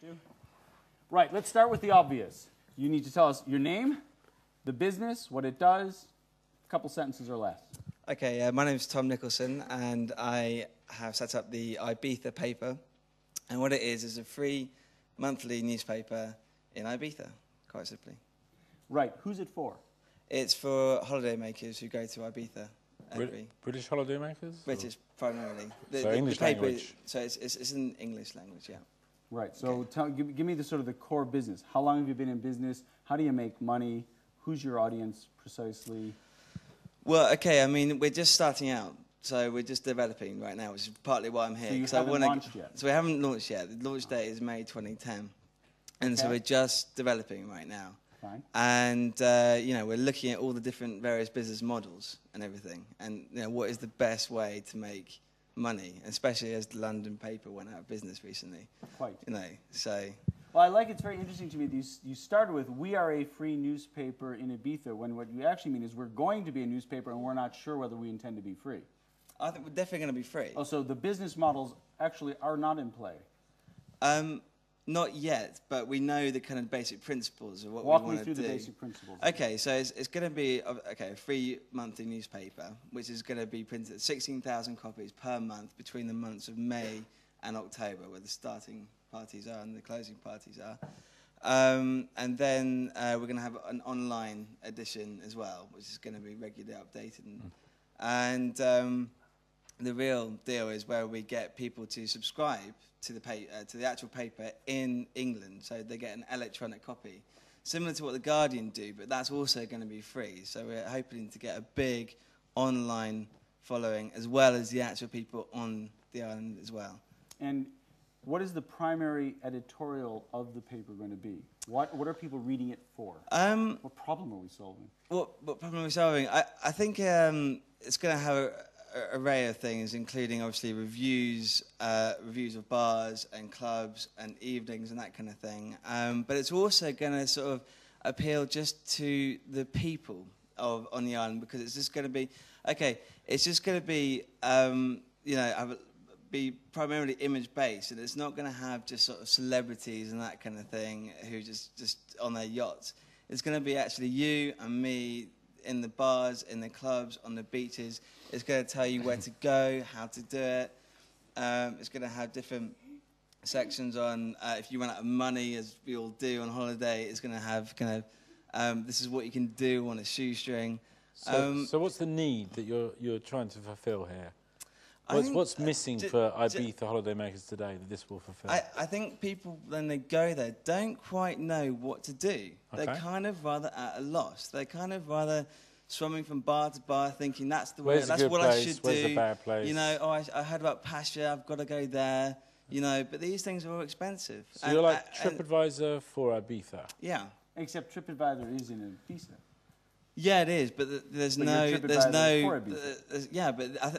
to. Right, let's start with the obvious. You need to tell us your name, the business, what it does, a couple sentences or less. Okay, my name is Tom Nicholson, and I have set up the Ibiza paper. And what it is a free monthly newspaper in Ibiza, quite simply. Right, who's it for? It's for holidaymakers who go to Ibiza. British holidaymakers? British, primarily. So English language. So it's in English language, yeah. Right, so give me the sort of the core business. How long have you been in business? How do you make money? Who's your audience precisely? Well, okay, I mean, we're just starting out. So we're just developing right now, which is partly why I'm here. So you haven't launched yet? So we haven't launched yet. The launch date is May 2010. And so we're just developing right now. Fine. And, we're looking at all the different various business models and everything. And, what is the best way to make money, especially as the London paper went out of business recently. Quite. So... Well, I like it's very interesting to me that you started with, we are a free newspaper in Ibiza, when what you actually mean is we're going to be a newspaper and we're not sure whether we intend to be free. I think we're definitely going to be free. Oh, so the business models actually are not in play? Not yet, but we know the kind of basic principles of what we want to do. Walk me through the basic principles. Okay, so it's going to be a free monthly newspaper, which is going to be printed 16,000 copies per month between the months of May and October, where the starting parties are and the closing parties are. And then we're going to have an online edition as well, which is going to be regularly updated. And the real deal is where we get people to subscribe to the actual paper in England, so they get an electronic copy, similar to what the Guardian do, but that's also going to be free. So we're hoping to get a big online following, as well as the actual people on the island as well. And what is the primary editorial of the paper going to be? What are people reading it for? What problem are we solving? What problem are we solving? I think it's going to have an array of things, including obviously reviews of bars and clubs and evenings and that kind of thing. But it's also going to sort of appeal just to the people on the island, because it's just going to be be primarily image-based, and it's not going to have just sort of celebrities and that kind of thing who just on their yachts. It's going to be actually you and me in the bars, in the clubs, on the beaches. It's going to tell you where to go, how to do it. It's going to have different sections on if you run out of money, as we all do on holiday. It's going to have kind of this is what you can do on a shoestring. So what's the need that you're trying to fulfil here? What's missing for Ibiza holidaymakers today that this will fulfill? I think people, when they go there, don't quite know what to do. Okay. They're kind of rather at a loss. They're kind of rather swimming from bar to bar, thinking that's the way, that's what I should do. Where's the bad place? I heard about Pasha, I've got to go there. But these things are all expensive. So you're like TripAdvisor for Ibiza? Yeah. Except TripAdvisor is in Ibiza. Yeah, it is, but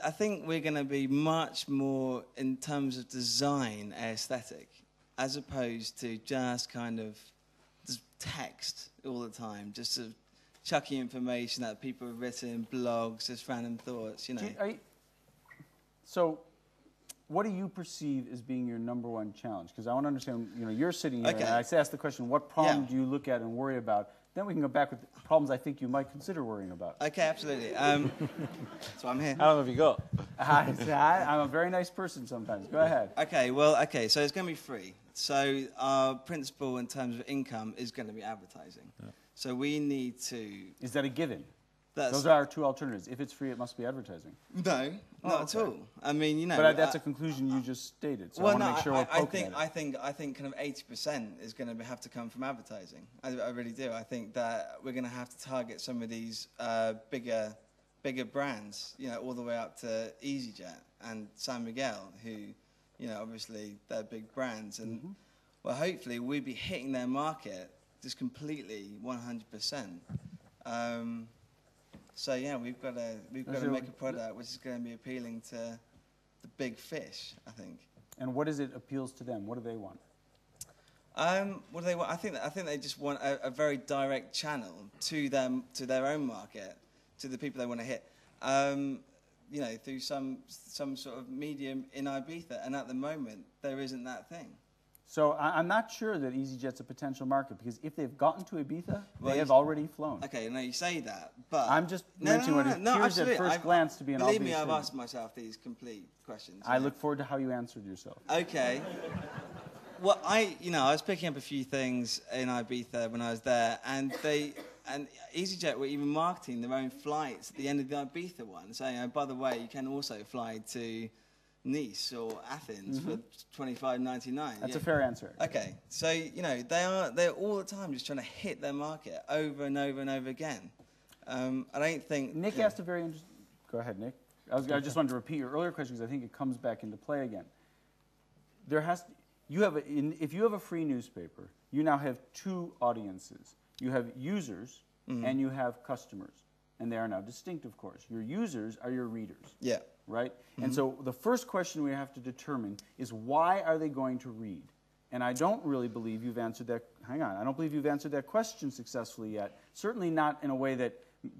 I think we're going to be much more in terms of design aesthetic, as opposed to just kind of just text all the time, just sort of chucking information that people have written, blogs, just random thoughts, So, what do you perceive as being your number one challenge? Because I want to understand, you're sitting here, and I ask the question, what problem do you look at and worry about? Then we can go back with problems I think you might consider worrying about. Okay, absolutely. So I'm here. How long have you got? I'm a very nice person sometimes. Go ahead. Okay, so it's going to be free. So our principle in terms of income is going to be advertising. Yeah. So we need to... Is that a given? Those are our two alternatives. If it's free, it must be advertising. No, not at all. I mean, But that's a conclusion you just stated. So I want to make sure we're poking I think kind of 80% is going to have to come from advertising. I really do. I think that we're going to have to target some of these bigger brands, all the way up to EasyJet and San Miguel, who, obviously they're big brands, and well, hopefully we'll be hitting their market just completely 100%. So yeah, we've got to make a product which is going to be appealing to the big fish, I think. And what is it appeals to them? What do they want? What do they want? I think they just want a very direct channel to them, to their own market, to the people they want to hit. Through some sort of medium in Ibiza, and at the moment there isn't that thing. So I'm not sure that EasyJet's a potential market, because if they've gotten to Ibiza, they have already flown. Okay, no, you say that, but... I'm just mentioning what appears at first glance to be an obvious Believe me, I've thing. asked myself these complete questions. I look forward to how you answered yourself. Okay. Well, I was picking up a few things in Ibiza when I was there, and EasyJet were even marketing their own flights at the end of the Ibiza one, saying, oh, by the way, you can also fly to Nice or Athens for $25.99. That's a fair answer. Okay, so they're all the time just trying to hit their market over and over and over again. I don't think Nick asked a very interesting. Go ahead, Nick. I just wanted to repeat your earlier question, because I think it comes back into play again. If you have a free newspaper, you now have two audiences. You have users and you have customers, and they are now distinct, of course. Your users are your readers. Yeah. Right? And so the first question we have to determine is, why are they going to read? And I don't really believe you've answered that. Hang on. I don't believe you've answered that question successfully yet. Certainly not in a way that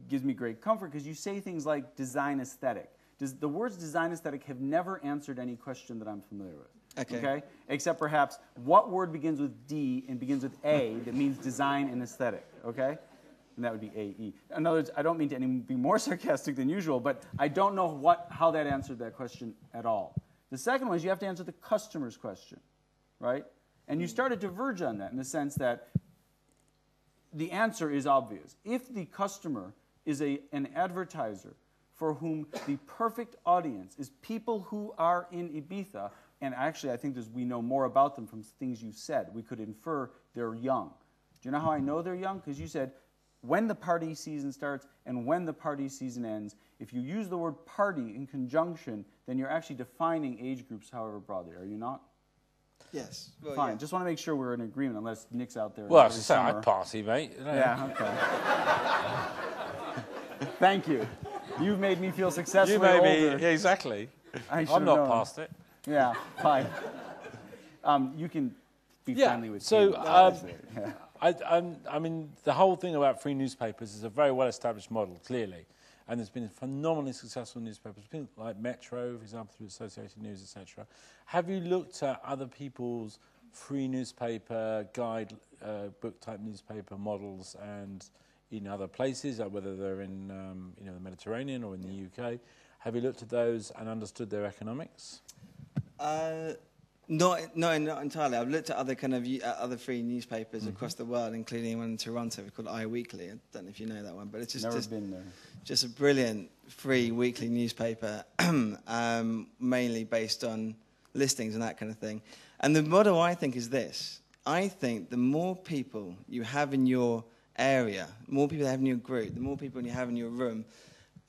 gives me great comfort, because you say things like design aesthetic. The words design aesthetic have never answered any question that I'm familiar with. Okay? Except perhaps, what word begins with D and begins with A that means design and aesthetic? Okay? And that would be AE. In other words, I don't mean to be more sarcastic than usual, but I don't know how that answered that question at all. The second one is, you have to answer the customer's question, right? And you start to diverge on that, in the sense that the answer is obvious. If the customer is an advertiser for whom the perfect audience is people who are in Ibiza, and actually I think we know more about them from things you said. We could infer they're young. Do you know how I know they're young? Because you said, when the party season starts and when the party season ends. If you use the word party in conjunction, then you're actually defining age groups however broadly, are you not? Yes. Well, fine. Yeah. Just want to make sure we're in agreement, unless Nick's out there. Well, I was say, I party, mate. Yeah, okay. Thank you. You've made me feel successfully older. Yeah, exactly. I'm not past it. Yeah, fine. You can be friendly with so, me. I mean, the whole thing about free newspapers is a very well-established model, clearly. And there's been phenomenally successful newspapers, like Metro, for example, through Associated News, etc. Have you looked at other people's free newspaper, guide book-type newspaper models and in other places, whether they're in the Mediterranean or in the UK? Have you looked at those and understood their economics? Not entirely. I've looked at other other free newspapers across the world, including one in Toronto called iWeekly. I don't know if you know that one, but it's just been there. Just a brilliant free weekly newspaper, mainly based on listings and that kind of thing. And the model, I think, is this. I think the more people you have in your area, the more people you have in your group, the more people you have in your room,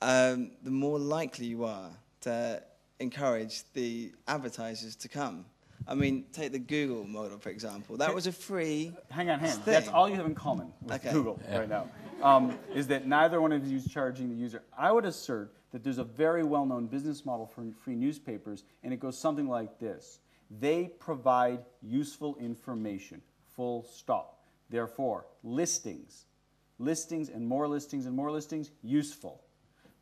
the more likely you are to encourage the advertisers to come. I mean, take the Google model, for example. That was a free Hang on. thing. That's all you have in common with Google right now, is that neither one of you is charging the user. I would assert that there's a very well-known business model for free newspapers, and it goes something like this. They provide useful information, full stop. Therefore, listings and more listings and more listings, useful.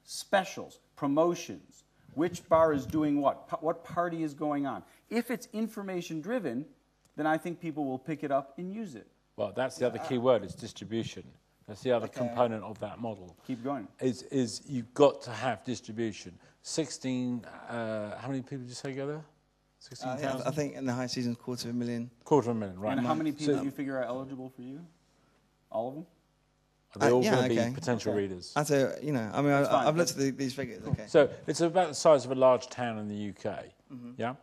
Specials, promotions, which bar is doing what party is going on. If it's information-driven, then I think people will pick it up and use it. Well, that's the other key word, is distribution. That's the other component of that model. Keep going. Is you've got to have distribution. 16, how many people did you say go there? 16,000? I think in the high season, 250,000. 250,000, right. And how many people do you figure are eligible for you? All of them? Are they all going to be potential readers? I've looked at these figures. Okay. So it's about the size of a large town in the UK, yeah?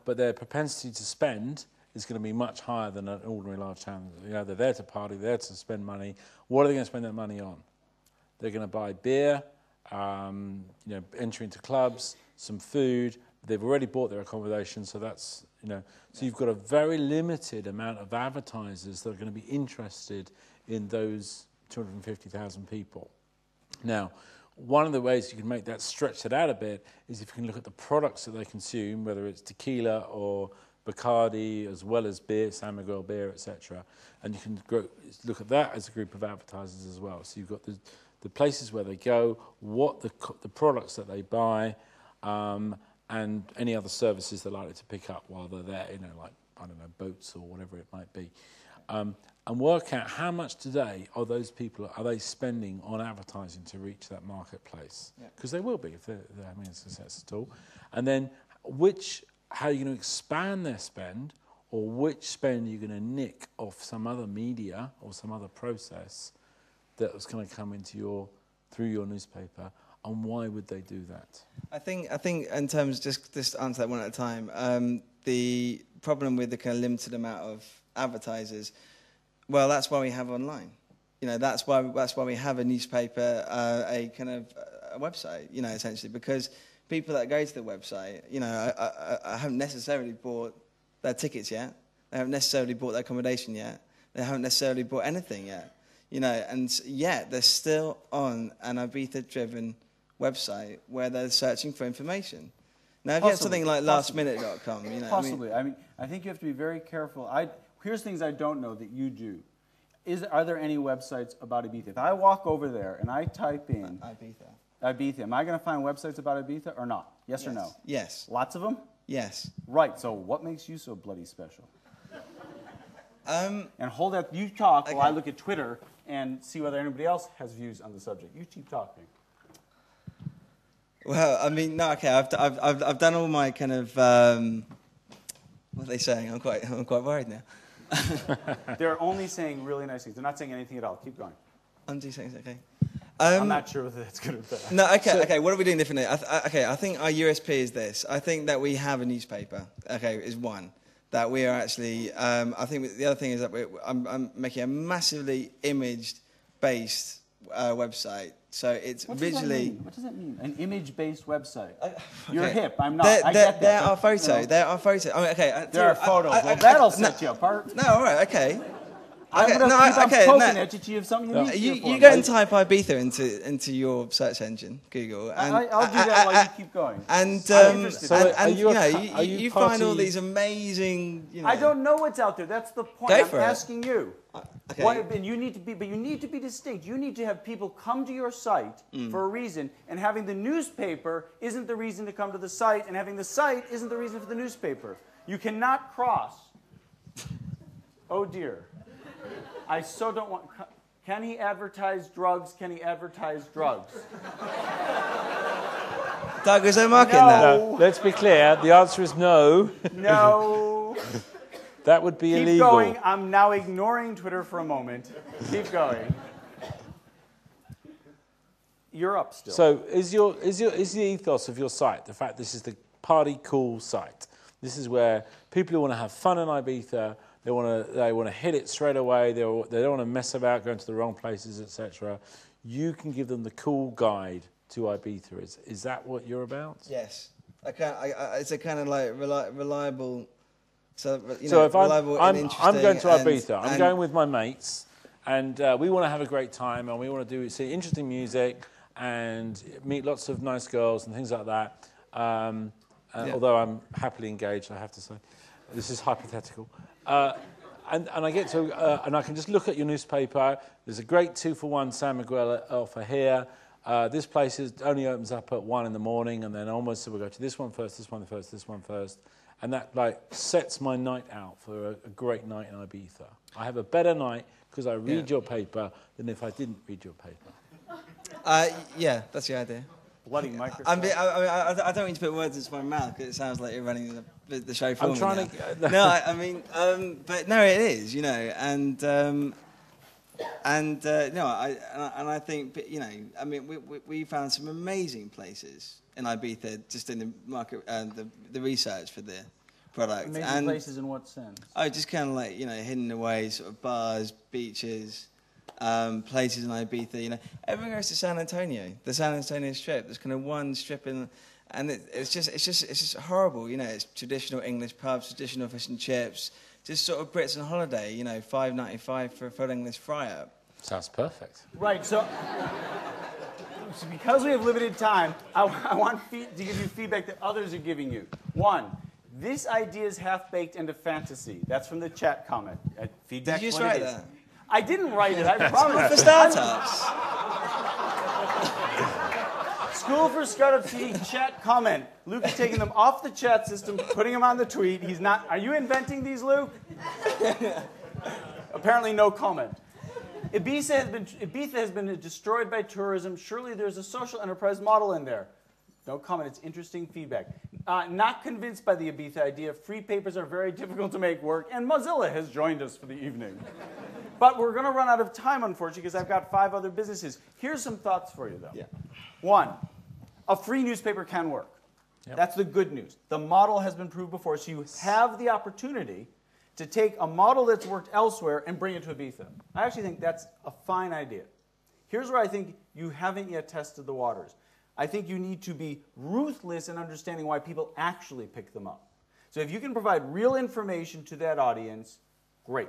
But their propensity to spend is going to be much higher than an ordinary large town. They're there to party, they're there to spend money. What are they going to spend their money on? They're going to buy beer, entry into clubs, some food. They've already bought their accommodation, so that's, So you've got a very limited amount of advertisers that are going to be interested in those 250,000 people. Now, one of the ways you can make that stretch it out a bit is if you can look at the products that they consume, whether it's tequila or Bacardi, as well as beer, San Miguel beer, etc. And you can look at that as a group of advertisers as well. So you've got the places where they go, what the products that they buy, and any other services they're likely to pick up while they're there, like I don't know, boats or whatever it might be, and work out how much today are those people, are they spending on advertising to reach that marketplace? Because they will be if they're having a success at all. And then how are you going to expand their spend, or which spend are you going to nick off some other media or some other process that was going to come into through your newspaper, and why would they do that? I think in terms, just to answer that one at a time, the problem with the kind of limited amount of advertisers, well, that's why we have online. You know, that's why we have a newspaper, a kind of a website, you know, essentially, because people that go to the website, you know, I haven't necessarily bought their tickets yet. They haven't necessarily bought their accommodation yet. They haven't necessarily bought anything yet. You know, and yet they're still on an Ibiza-driven website where they're searching for information. Now, if you have something like lastminute.com, you know, possibly. I mean, I think you have to be very careful. Here's things I don't know that you do. Are there any websites about Ibiza? If I walk over there and I type in Ibiza, am I going to find websites about Ibiza or not? Yes or no? Yes. Lots of them? Yes. Right. So what makes you so bloody special? And hold that. You talk while I look at Twitter and see whether anybody else has views on the subject. You keep talking. Well, I mean, no, okay. I've done all my kind of what are they saying? I'm quite worried now. They're only saying really nice things. They're not saying anything at all. Keep going. I'm just saying, okay. I'm not sure whether that's good or bad. No, okay. What are we doing differently? I think our USP is this. I think that we have a newspaper. Okay, is one that we are actually. I think the other thing is that I'm making a massively image-based website. So it's visually. What does that mean? An image-based website. You're hip. I'm not. I get that. There are photos. There are photos. I mean, okay. There are photos. Well, that'll set you apart. No, all right. Okay. I'm poking at you till you have something unique. You go and type Ibiza into your search engine, Google. And I'll do that while you keep going. You find all these amazing. You know, I don't know what's out there. That's the point. I'm asking you. Okay. And you need to be distinct. You need to have people come to your site for a reason, and having the newspaper isn't the reason to come to the site, and having the site isn't the reason for the newspaper. You cannot cross. Oh dear. I so don't want. Can he advertise drugs? Can he advertise drugs? Doug, is there market no. there? No, let's be clear. The answer is no. No. That would be illegal. Keep going. I'm now ignoring Twitter for a moment. Keep going. You're up still. So is the ethos of your site the fact this is the party cool site? This is where people who want to have fun in Ibiza. They want to hit it straight away. They don't want to mess about, going to the wrong places, etc. You can give them the cool guide to Ibiza. Is that what you're about? Yes. It's a kind of like reliable. So if I'm going to Ibiza, I'm going with my mates, and we want to have a great time, and we want to see interesting music and meet lots of nice girls and things like that. Although I'm happily engaged, I have to say. This is hypothetical. And I get to, and I can just look at your newspaper. There's a great 2-for-1 San Miguel offer here. This place only opens up at 1 in the morning, and then almost so we'll go to this one first, this one first, this one first. And that sets my night out for a great night in Ibiza. I have a better night because I read your paper than if I didn't read your paper. Yeah, that's the idea. Bloody microphone. I don't mean to put words into my mouth because it sounds like you're running the show for me. I'm trying to. No, but no, it is, you know, and I think, you know, I mean, we found some amazing places in Ibiza just in the market and the research for the product. Amazing places in what sense? Oh, just kind of like, you know, hidden away sort of bars, beaches. Places in Ibiza, you know, everyone goes to San Antonio, the San Antonio Strip. There's kind of one strip in, and it's just horrible, you know. It's traditional English pubs, traditional fish and chips, just sort of Brits on holiday, you know, $5.95 for a full English fry-up. Sounds perfect. Right. So because we have limited time, I want to give you feedback that others are giving you. One. This idea is half-baked into fantasy. That's from the chat comment. Feedback. Did you just write that? I didn't write it, I promise. For startups. School for Startup TV chat comment. Luke is taking them off the chat system, putting them on the tweet. He's not. Are you inventing these, Luke? Apparently, no comment. Ibiza has been destroyed by tourism. Surely there's a social enterprise model in there. No comment. It's interesting feedback. Not convinced by the Ibiza idea. Free papers are very difficult to make work, and Mozilla has joined us for the evening. But we're going to run out of time, unfortunately, because I've got 5 other businesses. Here's some thoughts for you, though. Yeah. 1, a free newspaper can work. Yep. That's the good news. The model has been proved before, so you have the opportunity to take a model that's worked elsewhere and bring it to Ibiza. I actually think that's a fine idea. Here's where I think you haven't yet tested the waters. I think you need to be ruthless in understanding why people actually pick them up. So if you can provide real information to that audience, great.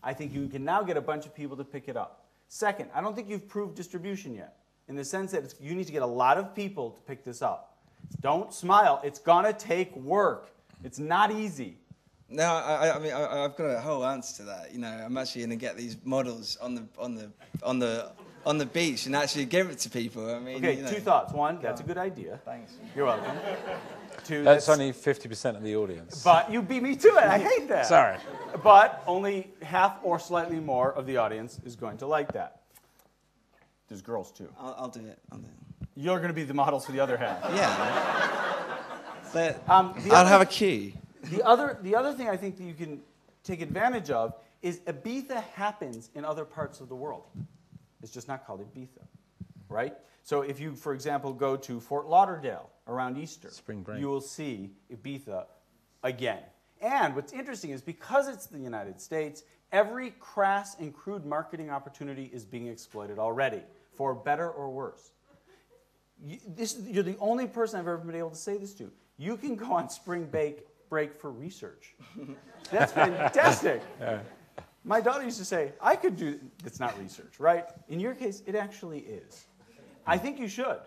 I think you can now get a bunch of people to pick it up. Second, I don't think you've proved distribution yet, in the sense that you need to get a lot of people to pick this up. Don't smile. It's going to take work. It's not easy. No, I mean, I've got a whole answer to that. You know, I'm actually going to get these models on the beach and actually give it to people. I mean, Okay, you know. 2 thoughts. 1, that's a good idea. Thanks. You're welcome. 2, That's only 50% of the audience. But you beat me to it. I hate that. Sorry. But only half or slightly more of the audience is going to like that. There's girls, too. I'll do it. I'll do it. You're going to be the models for the other half. Yeah. But I'll have a key. The other thing I think that you can take advantage of is Ibiza happens in other parts of the world. It's just not called Ibiza, right? So if you, for example, go to Fort Lauderdale around Easter, Spring break. you will see Ibiza again. And what's interesting is because it's the United States, every crass and crude marketing opportunity is being exploited already, for better or worse. You're the only person I've ever been able to say this to. You can go on spring break for research. That's fantastic. Yeah. My daughter used to say, I could do, it's not research, right? In your case, it actually is. I think you should.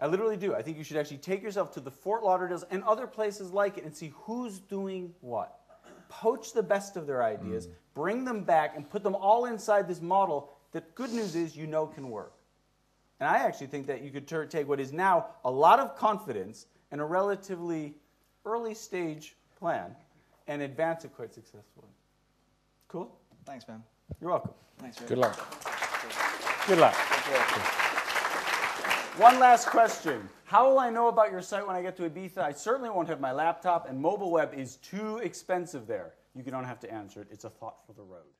I literally do. I think you should actually take yourself to the Fort Lauderdales and other places like it and see who's doing what. Poach the best of their ideas, bring them back, and put them all inside this model that, good news is, you know can work. And I actually think that you could take what is now a lot of confidence and a relatively early stage plan and advance it quite successfully. Cool? Thanks, man. You're welcome. Thanks. Good luck. Good luck. One last question. How will I know about your site when I get to Ibiza? I certainly won't have my laptop, and mobile web is too expensive there. You don't have to answer it. It's a thought for the road.